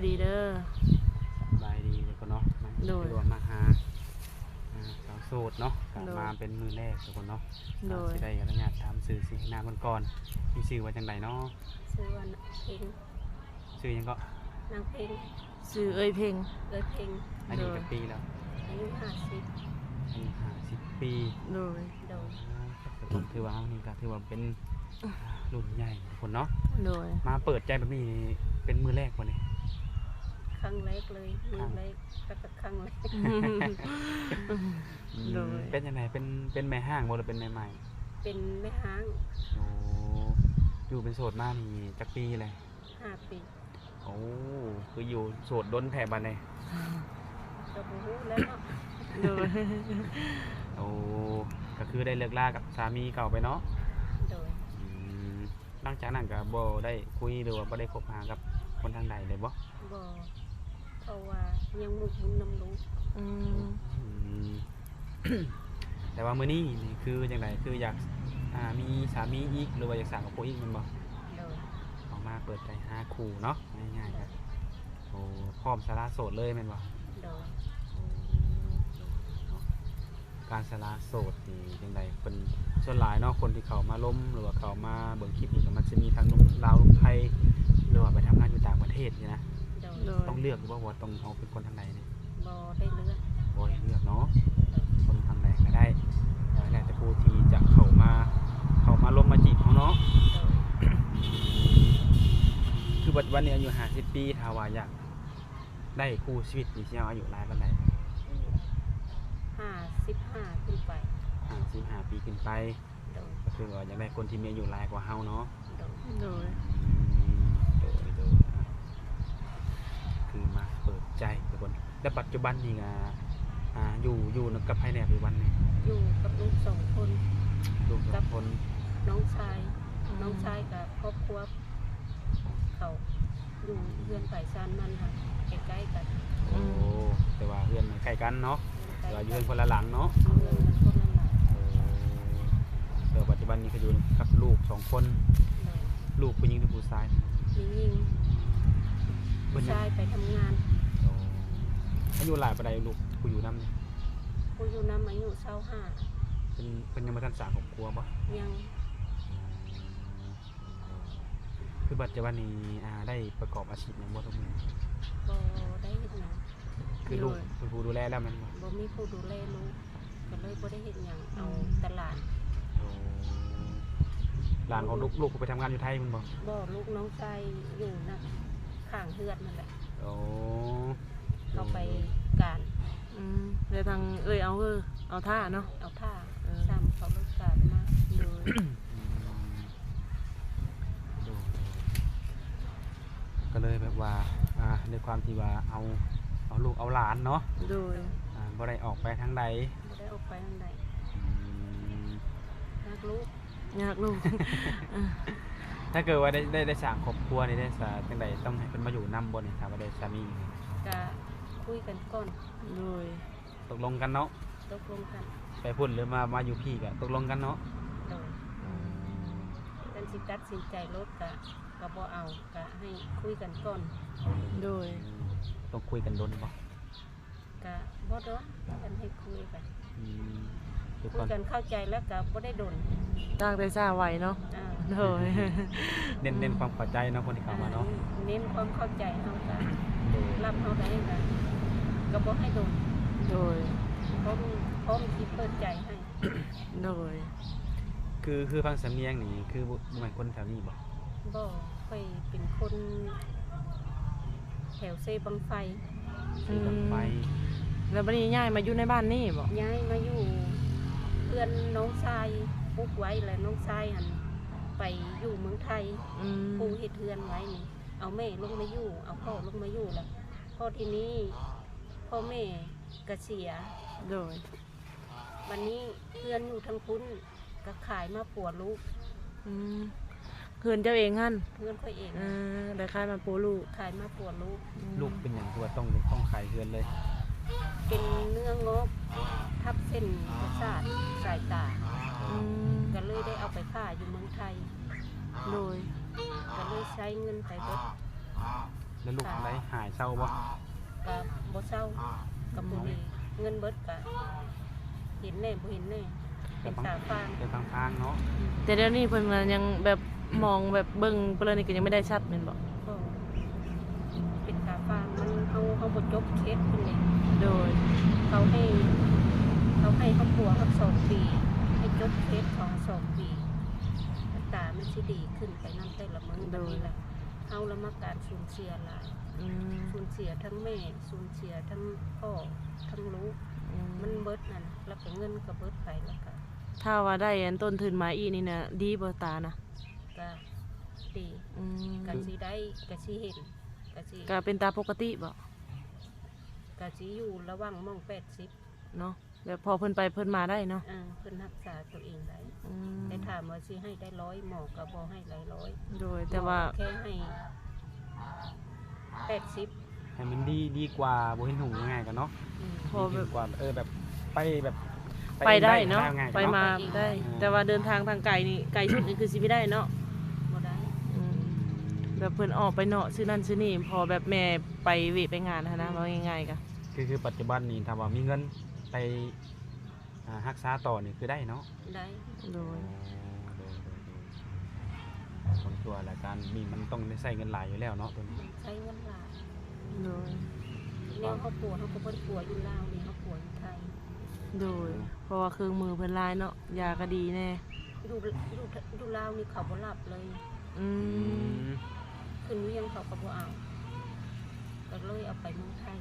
ดีเด้อสบายดีทุกคนเนาะมันรวมมาหาสาวโสดเนาะกลับมาเป็นมือแรกทุกคนเนาะสิได้อนุญาตถามสื่อสิหน้าก่อนมีชื่อว่าจังไดเนาะชื่อว่าเพลงชื่อยังก็นางเพลงชื่อเอ้ยเพลงอายุกี่ปีแล้วอายุ50 ปีโดยถือว่านี่ก็ถือว่าเป็นรุ่นใหญ่ทุกคนเนาะโดยมาเปิดใจแบบนี้เป็นมือแรกวันนี้ครั้งแรกเลยมือแรกก็ครั้งแรกโดยเป็นยังไงเป็นแม่ห้างบ่หรือเป็นแม่ใหม่เป็นแม่ห้างโอ้อยู่เป็นโสดมานี่จักปีเลย5 ปีโอ้คืออยู่โสดด้นแถบบ้านเลยก็บ่ฮู้แล้วเนาะโดยโอ้ก็คือได้เลิกลากับสามีเก่าไปเนาะโดยหลังจากนั้นก็บ่ได้คุยหรือว่าบ่ได้คบหากับคนทางใดเลยบ่เพราะว่ายังมุกบุญนำลูกแต่ว่ามื้อนี้นี่คือจังไดคืออยากมีสามีอีกหรือว่าอยากสร้างครอบครัวอีกแม่นบ่ออกมาเปิดใจหาคู่เนาะง่ายๆครับโอ้พร้อมสละโสดเลยแม่นบ่การสละโสดนี่จังไดเป็นส่วนหลายเนาะคนที่เขามาล้มหรือว่าเขามาเบิ่งคลิปนี่ก็มันจะมีทั้งนุ่มลาวนุ่มไทยหรือว่าไปทำงานอยู่ต่างประเทศนี่นะต้องเลือกหรือว่าต้องเอาเป็นคนทางใดนี่บ่ได้เลือกเนาะคนทางใดก็ได้แล้วแต่ผู้ที่จะเข้ามาล้มมาจีบเขาเนาะคือปัจจุบันนี้อายุ50 ปีถ้าว่าอยากได้คู่ชีวิตนี่สิเอาอายุหลายปานใด55ขึ้นไป55 ปีขึ้นไปก็คือว่าอยากได้คนที่มีอายุหลายกว่าเฮาเนาะโดยคือมาเปิดใจทุกคนแต่ปัจจุบันนี่อยู่กับไผแน่ปัจจุบันนี่อยู่กับลูก2 คนกับคนน้องชายกับครอบครัวเขาอยู่เรือนฝ่ายชานมันค่ะใกล้ๆกันโอ้แต่ว่าเรือนใกล้กันเนาะแต่ว่าอยู่คนละหลังเนาะแต่ปัจจุบันนี้ก็อยู่กับลูก2 คนลูกผู้หญิงหรือผู้ชายผู้หญิงผู้ชายไปทำงานอายุหลายปานใดลูกผู้อยู่นำนี่ผู้อยู่นำอายุ25เป็นยังบ่ทันสร้างครอบครัวบ่ยังคือปัจจุบันนี้ได้ประกอบอาชีพหยังบ่ทุกมื้อบ่ได้เฮ็ดหยังคือลูกผู้ดูแลแล้วมันบ่มีผู้ดูแลลูกก็เลยบ่ได้เฮ็ดหยังเอาตลาดหลานของลูกไปทำงานอยู่ไทยมันบ่ลูกน้องชายอยู่นะข้างเฮือนนั่นแหละโอ้เขาไปการเดี๋ยวทางเอาท่าเนาะเอาท่าซ้ำเขาเลิกการมาโดยก็เลยแบบว่าในความที่ว่าเอาลูกเอาหลานเนาะโดยบ่ได้ออกไปทางใดอยากลูก ถ้าเกิดว่าได้สร้างครอบครัวนี่ได้สร้างจังไดต้องให้เพิ่นมาอยู่นำบ่นี่ถ้าว่าได้สามีก็คุยกันก่อนโดยตกลงกันเนาะไปพุ่นหรือมาอยู่พี่ก็ตกลงกันเนาะกันสิตัดสินใจลดก็บ่เอาก็ให้คุยกันก่อนโดยต้องคุยกันโดนบ่ก็บ่โดนกันให้คุยกันคุยกันเข้าใจแล้วก็บ่ได้โดนตั้งแต่ซ่าไว้เนาะโดยเน้นความเข้าใจเนาะคนที่เข้ามาเนาะเน้นความเข้าใจเฮาก็รับเฮาได้ก็บ่ให้โดนโดยพร้อมที่เปิดใจให้โดยคือฟังสำเนียงนี่คือบ่แม่นคนแถวนี้บ่ค่อยเป็นคนแถวเซบังไฟแล้วบัดนี้ย้ายมาอยู่ในบ้านนี่บ่ย้ายมาอยู่เพื่อนน้องชายปลูกไว้แล้วน้องชายหั่นไปอยู่เมืองไทยปลูกเฮ็ดเรือนไว้นี่เอาแม่ลงมาอยู่เอาพ่อลงมาอยู่แล้วพอทีนี้พ่อแม่ก็เสียโดยวันนี้เพื่อนอยู่ทางพุ้นก็ขายมาปัวลูกเพื่อนเจ้าเองหั่นเพื่อนค่อยเองได้ขายมาปัวลูกลูกเป็นอย่างตัวต้องขายเพื่อนเลยเป็นเนื้องอกทับเส้นประสาทสายตาก็เลยได้เอาไปขายอยู่เมืองไทยโดยก็เลยใช้เงินไปเบิด แล้วลูกได้หายเศร้าบ่ ก็บ่เศร้ากับบ่ดีเงินเบิดก็เห็นแน่บ่เห็นแน่เป็นตาฟาง เป็นทางๆเนาะ แต่เดี๋ยวนี้เพิ่นก็ยังแบบมองแบบเบิ่งเปลยนี่ก็ยังไม่ได้ชัดแม่นบ่ ก็เป็นตาฟางมันเอาบ่จบเคสเพิ่นนี่ โดย เขาให้ครอบครัวเขา2 ปีให้จบเคสของ2 ปีตามันสิดีขึ้นไปนำแต่ละมื้อแบบนี้แหละเฮาละมาการสูญเสียหลาย อืม สูญเสียทั้งแม่สูญเสียทั้งพ่อทั้งลูกมันเบิดนั่นแล้วก็เงินก็เบิดไปแล้วก็ ถ้าว่าได้อันต้นทุนมาอีนี่น่ะดีบ่ตานะ ก็ดี อืม ก็สิได้ก็สิเห็นก็สิ ก็เป็นตาปกติบ่ ก็สิอยู่ระหว่างหมอง80 เนาะแบบพอเพิ่นไปเพิ่นมาได้เนาะ เพิ่นรักษาตัวเองได้ อืม แต่ถามว่าสิให้ได้100หมอก็บ่ให้หลายร้อย โดยแต่ว่า แค่ให้80 ให้มันดีกว่าบ่เห็นหุงง่ายกันเนาะ พอแบบ ดีกว่าแบบไปแบบ ไปได้เนาะ ง่ายๆ ไปมาได้ แต่ว่าเดินทางทางไกลนี่ไกลสุดนี่คือสิไม่ได้เนาะ บ่ได้ อืมแบบเพิ่นออกไปเนาะซื้อนั่นซื้อนี่พอแบบแม่ไปเวะไปงานหั้นนะว่าง่ายๆกะ คือปัจจุบันนี่ถ้าว่ามีเงินไปรักษาต่อนี่คือได้เนาะ ได้ โดย คนตัวรายการนี่มันต้องได้ใช้เงินหลายอยู่แล้วเนาะตัวนี้ ใช้เงินหลาย โดย แนวเขาป่วยเขาก็บ่ได้ป่วยอยู่ลาวนี่เขาป่วยอยู่ไทย โดย เพราะว่าเครื่องมือเพิ่นหลายเนาะยาก็ดีแน่ อยู่ลาวนี่เขาบ่รับเลย อืม ขึ้นเวียงเขาก็บ่เอาก็เลยเอาไปเมืองไทย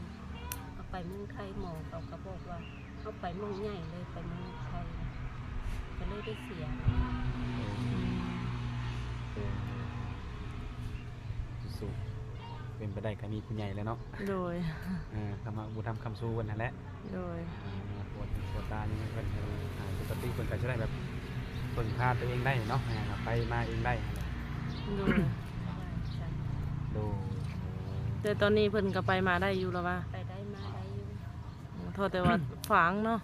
เอาไปเมืองไทยหมอเขาก็บอกว่าเอาไปเมืองใหญ่เลยไปเมืองไทยก็เลยได้เสีย สู้เป็นไปได้ก็มีผู้ใหญ่แล้วเนาะ โดย คำว่าบุทำคำสู้กันนั่นแหละ โดย ปวดตายังไงเพิ่นปกติเพิ่นก็จะได้แบบเพิ่งพาตัวเองได้เนาะไปมาเองได้ โดย ดู แต่ตอนนี้เพิ่นก็ไปมาได้อยู่แล้วว่า ไปได้มาได้อยู่ โทษแต่ว่าฝังเนาะ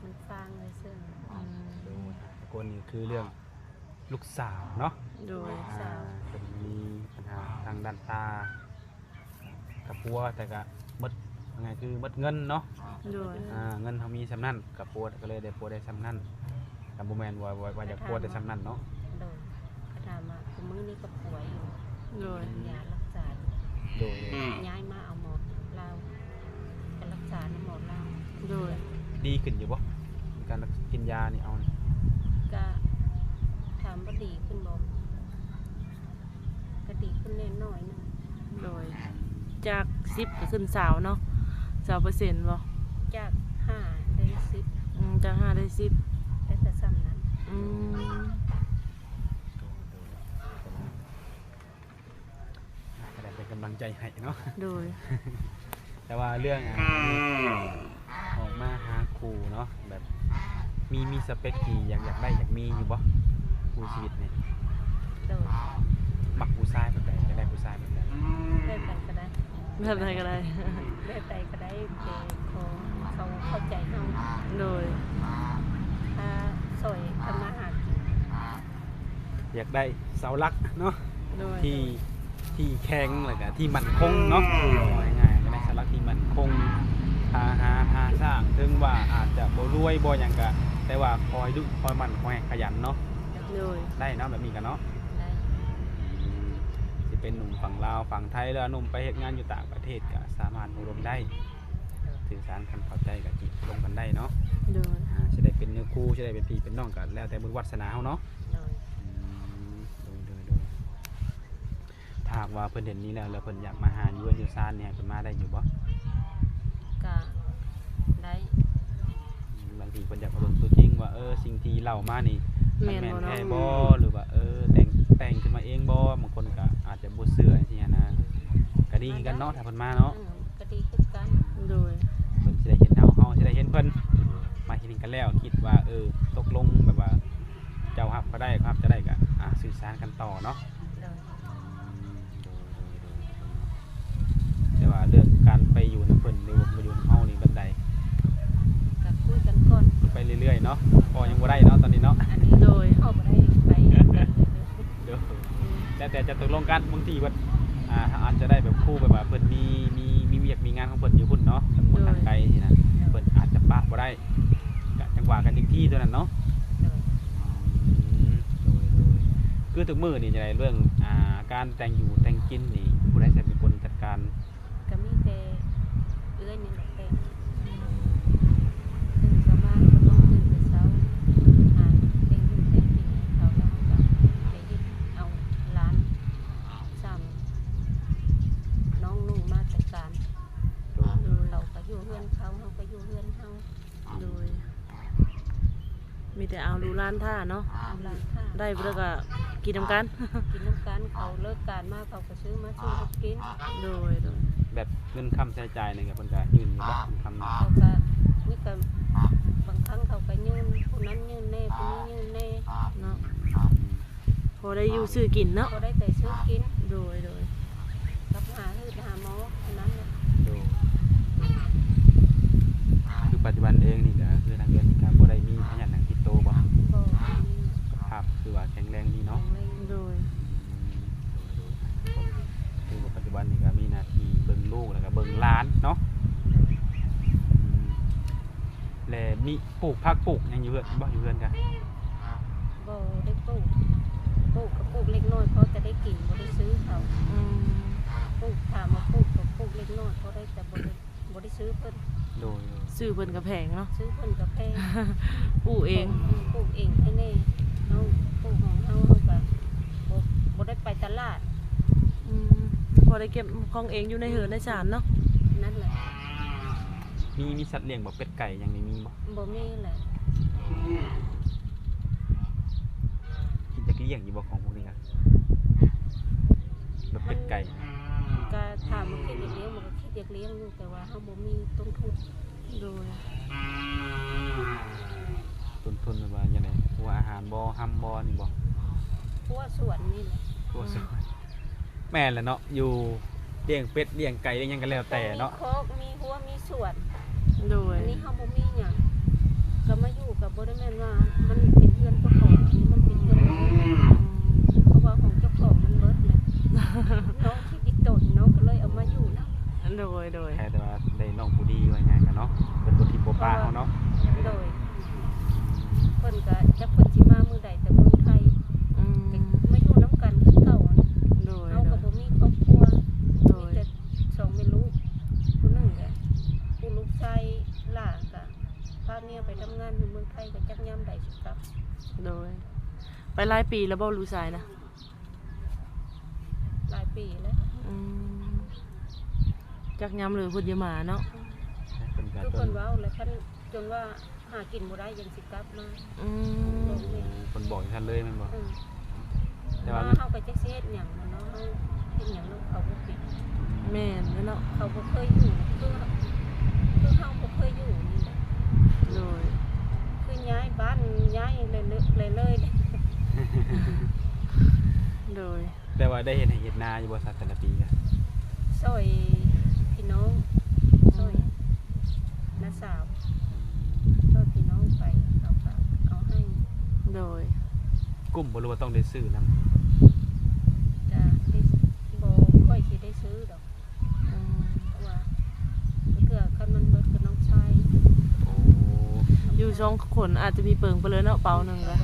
มันฟังเลยซึ่ง ดูคนนี้คือเรื่องลูกสาวเนาะ โดย เป็นมีปัญหาทางด้านตากับปัวแต่ก็มดยังไงคือมดเงินเนาะ โดย เงินเขามีสำนั่นกับปัวก็เลยได้ปัวได้สำนั่นกับโมแมนว่าจะปัวได้สำนั่นเนาะ โดยกระทำมาคือมื้อนี้ก็ป่วยอยู่ โดย ยารักษาอยู่ โดย ย้ายมาเอาหมอลาวก็รักษาในหมอลาว โดย ดีขึ้นอยู่บ่การกินยานี่เอา ก็ถามว่าดีขึ้นบ่ก็ดีขึ้นแน่น้อยหนึง โดยจาก10ก็ขึ้น20เนาะ20%บ่ จาก5ได้10 จาก5ได้10 ได้แต่ซ้ำนั้น อืม ก็ได้เป็นกำลังใจให้เนาะ โดย แต่ว่าเรื่องออกมาหาครูเนาะแบบมีสเปคที่อยากได้อยากมีอยู่บ่ครูชีวิตเนี่ย โดย มักผู้ชายแบบใดอยากได้ผู้ชายแบบใด แบบใดก็ได้ แบบไหนก็ได้ แบบใดก็ได้แต่เขาเข้าใจเฮา โดย ถ้าซอยทำมาหากิน อยากได้เสาหลักเนาะ โดย ที่แข็งแล้วก็ที่มั่นคงเนาะง่ายๆก็ได้เสาหลักที่มั่นคงหาสร้างถึงว่าอาจจะบ่รวยบ่หยังก็แต่ว่าคอยดุคอยมั่นคอยขยันเนาะ โดย ได้เนาะแบบนี้กันเนาะ ได้ สิเป็นหนุ่มฝั่งลาวฝั่งไทยแล้วหนุ่มไปเฮ็ดงานอยู่ต่างประเทศก็สามารถอบรมได้สื่อสารกันเข้าใจกับจิตลงกันได้เนาะ โดย สิได้เป็นเนื้อคู่สิได้เป็นพี่เป็นน้องกันแล้วแต่บุญวาสนาเฮาเนาะ โดย โดยถ้าหากว่าเพิ่นเห็นนี้แล้วเพิ่นอยากมาหาอยู่อยู่ซ่านเนี่ยเพิ่นมาได้อยู่บ่ ก็ได้ บางทีเพิ่นอยากมาเบิ่งตัวจริงว่าสิ่งที่เล่ามานี่มัน แม่น แม่น บ่ แท้ เนาะ บ่หรือว่าแต่งขึ้นมาเองบ่บางคนก็อาจจะบ่เชื่อจังซี่นะก็ดีคือกันเนาะถ้าเพิ่นมาเนาะ ก็ดีขึ้นกัน โดย เพิ่นสิได้เห็นเฮาสิได้เห็นเพิ่นมาเห็นกันแล้วคิดว่าตกลงแบบว่าเจ้าฮับก็ได้ครับจะได้ก็สื่อสารกันต่อเนาะ โดย แต่ว่าเรื่องการไปอยู่ในเพิ่นหรือว่ามาอยู่ในเฮานี่บันได ก็คุยกันก่อน ไปเรื่อยๆเนาะก็ยังบ่ได้เนาะตอนนี้เนาะ อันนี้ โดย เข้าบ่ได้ไปเรื่อย เดี๋ยวแล้วแต่จะตกลงกันบางทีว่า อาจจะได้แบบคู่แบบว่าเพิ่นมีเวียกมีงานของเพิ่นอยู่พุ่นเนาะทางคนทางไกลสินะเพิ่นอาจจะปะบ่ได้ก็จังหวะกันอีกที่ตัวนั้นเนาะ โดย คือทุกมื้อนี่จะได้เรื่องการแต่งอยู่แต่งกินนี่ผู้ใดจะเป็นคนจัดการ ก็มีแต่เอื้อยนี่แหละแต่ตื่นสมาก็ต้องตื่นแต่เช้าหาแต่งอยู่แต่งกินให้เขาแล้วก็ไปเฮ็ดเอาร้านซ้ำน้องนุ่งมาจัดการ โดย เราก็อยู่เฮือนเขาเขาก็อยู่เฮือนเขา โดยมีแต่เอาดูร้านท่าเนาะ เอาร้านค้า ได้เพื่อก็กินนำกัน กินน้ำกันเขาเลิกการมาเขาก็ซื้อมาซื้อเขากิน โดย แบบเงินค้ำใช้จ่ายนี่ก็เพิ่นก็ยื่นอยู่บ่คำ เขาก็นี่ก็บางครั้งเขาก็ยืนผู้นั้นยืนแน่ผู้นี้ยืนแน่ เนาะพอได้อยู่ซื้อกินเนาะ เขาได้แต่ซื้อกิน โดย กับหาหืดหาหมออันนั้นน่ะ โดยคือปัจจุบันเองนี่ก็คือทางเดือนนี่ก็บ่ได้มีพยานหนังติดโตบ่ ก็มี สุขภาพคือว่าแข็งแรงดี ขอ เนาะ งเล่น โดย คือปัจจุบันนี่ก็มีหน้าที่เบิ่งลูกแล้วก็เบิ่งหลานเนาะและมีปลูกผักปลูกหยังอยู่เฮือนบ่อยู่เฮือนกัน บ่ได้ปลูกก็ปลูกเล็กน้อยเพราะจะได้กินบ่ได้ซื้อเขา อืม ปลูกถามมาปลูกก็ปลูกเล็กน้อยเพราะได้แต่บ่ได้ซื้อเพิ่น โดย ซื้อเพิ่นก็แพงเนาะ ซื้อเพิ่นก็แพง ปลูกเอง ปลูกเองให้แน่เฮาปลูกของเฮาก็บ่ได้ไปตลาด อืมพอได้เก็บของเองอยู่ในเหือนในศาลเนาะ นั่นแหละ มีสัตว์เลี้ยงบ่เป็ดไก่หยังนี่มีบ่ บ่มีแหละ คิดจะเลี้ยงอยู่บ่ของพวกนี้ก็แบบเป็ดไก่ ก็ถามว่าคิดอยากเลี้ยงมันก็คิดอยากเลี้ยงอยู่แต่ว่าเฮาบ่มีต้นทุน โดย ต้นทุนแบบว่าจังได๋หัวอาหารบ่หำบ่นี่บ่ เพราะว่าสวนนี่แหละ ทั่วซอยแม่นแหละเนาะอยู่เลี้ยงเป็ดเลี้ยงไก่เลี้ยงหยังก็แล้วแต่เนาะ มีโคกมีหัวมีสวน โดย อันนี้เฮาบ่มีหยังก็มาอยู่กับบ่ได้แม่นว่ามันเป็นเพื่อนเจ้าของอันนี้มันเป็นเพื่อนของเพราะว่าของเจ้าของมันเบิดเลยน้องที่อีกตนน้องก็เลยเอามาอยู่นะ โดย แค่แต่ว่าได้น้องผู้ดีว่าง่ายกันเนาะเป็นบ่ที่บ่ปลาเฮาเนาะ โดยเพิ่นก็จักเพิ่นสิมามื้อใดแต่เมืองไทย อืม ก็มาอยู่นํกันคือเก่าอะนะ โดย เฮาก็บ่มีครอบครัว โด มี ย แต่สองแม่ลูกผู้หนึงก็ผู้ลูกชายหลานก็พาเมียไปทำงานอยู่เมืองไทยก็จักยามใดสิกลับ โดยไปหลายปีแล้วบ่รู้สายนะ หลายปีแล้ว อืมจักยามเลยเพิ่นจะมาเนาะ เพิ่นก็ คือ จ เพิ่ น นเว้าแล้วเพิ่นจนว่าหากินบ่ได้ยังสิกลับมา อืม เพิ่นบอกอย่างนั้นเลยแม่นบ่ อืม แต่ แต่ ว่า ว่าเฮาก็จักสิเฮ็ดหยังมันเนาะเฮาเฮ็ดหยังนำเขาบ่เป็น แม่นเนาะ เขาบ่เคยอยู่คือเฮาบ่เคยอยู่นี่แหละ โดย คือย้ายบ้านย้ายเลย โดย แต่ว่าได้เฮ็ดให้เฮ็ดนาอยู่บ่สักแต่ละปีก็ ซอยพี่น้องซอยน้าสาวซอยพี่น้องไปเอาฝากเอาให้ โดย กุ้มบ่รู้ว่าต้องได้ซื้อนำ จะได้บ่ค่อยสิได้ซื้อดอก อืม เพราะว่าเกือคันมันเบิดกับน้องชาย โอ้ อยู่สองคนอาจจะมีเปิงไปเลยเนาะเปาหนึงก็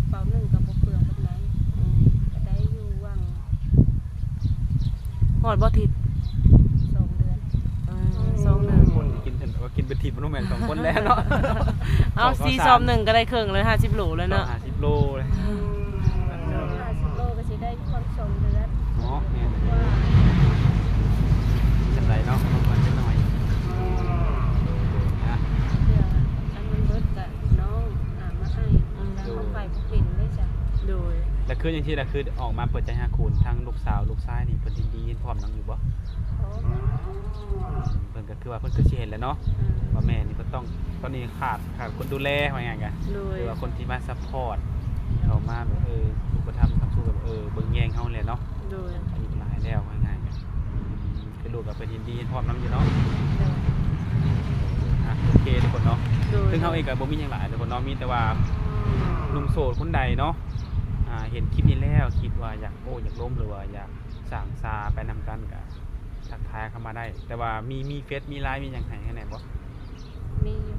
เป่าหนึ่งกับบ่เปลืองปานใด อืม ก็ได้อยู่ว่าง ฮอดบ่ทิศ 2 เดือน 2 เดือน คนที่กินเห็นว่ากินเป็นทีมบ่แม่น2คนแล้วเนาะ เอา4ซอมหนึ่งก็ได้ครึ่งเลย50โลเลยเนาะ 50โลเลย 50 โลก็สิได้อยู่ว่าง2 เดือน เนาะแม่น ว่า จังไดเนาะมันจะน้อยนะ เพื่อคันมันเบิดก็น้องหามาให้แล้วเขาไปบ่เป็นเลยจ้ะ โดย แล้วคืออย่างที่คือออกมาเปิดใจหาคุณทั้งลูกสาวลูกชายนี่เพิ่นยินดีพร้อมนํอยู่บ่ ขอ เพิ่นก็คือว่าเพิ่นคือสิเห็นแหล้วเนาะว่าแม่นี่เพิ่นต้องตอนนี้ขาดคนดูแลว่าไงกัน โด ห ย รือว่าคนที่มาซัพพอร์ตเข้ามาแบบอุปถัมภ์ทำสู้แบบเบิ่งแยงเฮาแหละเนาะ โดย อายุหลายแล้วว่าง่ายๆคือลูกก็เพิ่นยินดีพร้อมนํอยู่เนาะโอเคทุกคนเนาะ โดย ซึ่งเฮาเองก็บ่มีหยังหลายทุกคนเนาะมีแต่ว่าหนุ่มโสดคนใดเนาะเห็นคลิปนี้แล้วคิดว่าอยากล้มหรือว่าอยาก สร้างซาไปนำกันก็ทักทายเข้ามาได้ แต่ว่ามีเฟซมีไลน์มีหยังให้แน่บ่ มีอยู่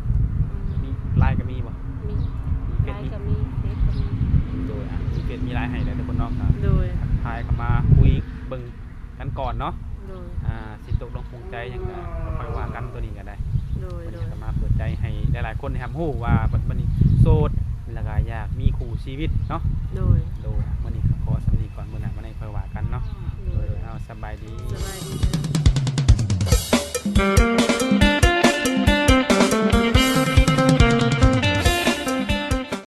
มีไลน์ก็มีบ่ มี มีเฟ ไล ซ น์ มี ก็มีเฟซก็มี โดยมีเฟซมีไลน์ให้แล้วทุกคนเนาะก็ โดย ทักทายเข้ามาคุยเบิ่งกันก่อนเนาะ โดย สิตกลงปลงใจหยังก็ค่อยว่ากันตัวนี้ก็ได้ โดย วัน โด นี้ ย ก็มาเปิดใจให้หลายๆคนนะครับฮู้ว่าบัดนี้โสดแล้วก็อยากมีคู่ชีวิตเนาะ โดย โดยวันนี้ก็